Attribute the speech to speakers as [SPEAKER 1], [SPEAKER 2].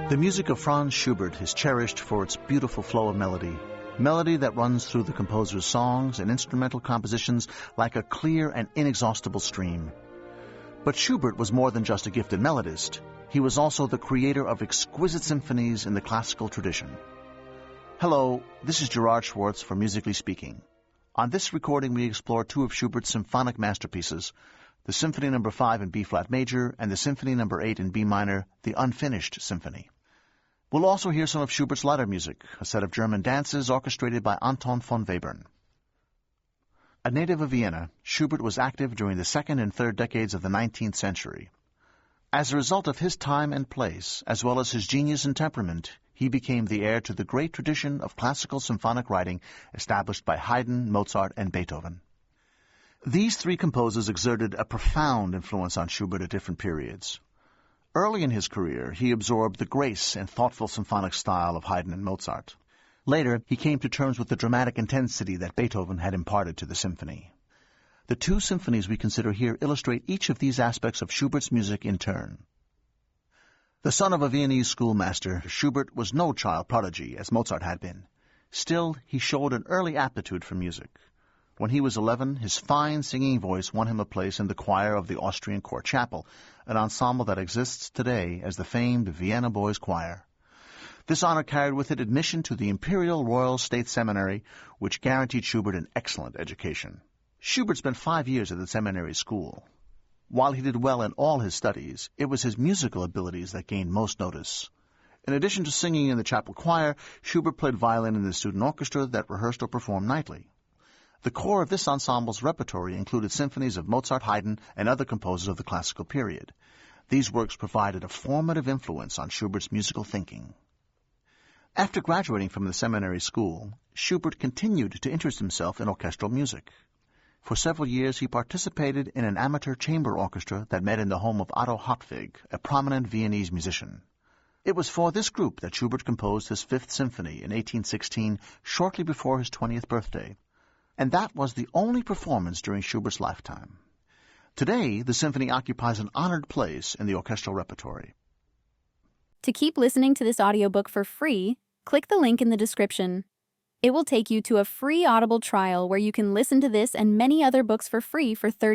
[SPEAKER 1] The music of Franz Schubert is cherished for its beautiful flow of melody that runs through the composer's songs and instrumental compositions like a clear and inexhaustible stream. But Schubert was more than just a gifted melodist. He was also the creator of exquisite symphonies in the classical tradition. Hello, this is Gerard Schwarz for Musically Speaking. On this recording, we explore two of Schubert's symphonic masterpieces, the Symphony No. 5 in B-flat major and the Symphony No. 8 in B minor, the Unfinished Symphony. We'll also hear some of Schubert's latter music, a set of German dances orchestrated by Anton von Webern. A native of Vienna, Schubert was active during the second and third decades of the 19th century. As a result of his time and place, as well as his genius and temperament, he became the heir to the great tradition of classical symphonic writing established by Haydn, Mozart, and Beethoven. These three composers exerted a profound influence on Schubert at different periods. Early in his career, he absorbed the grace and thoughtful symphonic style of Haydn and Mozart. Later, he came to terms with the dramatic intensity that Beethoven had imparted to the symphony. The two symphonies we consider here illustrate each of these aspects of Schubert's music in turn. The son of a Viennese schoolmaster, Schubert was no child prodigy, as Mozart had been. Still, he showed an early aptitude for music. When he was 11, his fine singing voice won him a place in the choir of the Austrian Court Chapel, an ensemble that exists today as the famed Vienna Boys Choir. This honor carried with it admission to the Imperial Royal State Seminary, which guaranteed Schubert an excellent education. Schubert spent 5 years at the seminary school. While he did well in all his studies, it was his musical abilities that gained most notice. In addition to singing in the chapel choir, Schubert played violin in the student orchestra that rehearsed or performed nightly. The core of this ensemble's repertory included symphonies of Mozart, Haydn, and other composers of the classical period. These works provided a formative influence on Schubert's musical thinking. After graduating from the seminary school, Schubert continued to interest himself in orchestral music. For several years, he participated in an amateur chamber orchestra that met in the home of Otto Hartwig, a prominent Viennese musician. It was for this group that Schubert composed his Fifth Symphony in 1816, shortly before his 20th birthday. And that was the only performance during Schubert's lifetime. Today, the symphony occupies an honored place in the orchestral repertory.
[SPEAKER 2] To keep listening to this audiobook for free, click the link in the description. It will take you to a free Audible trial where you can listen to this and many other books for free for 30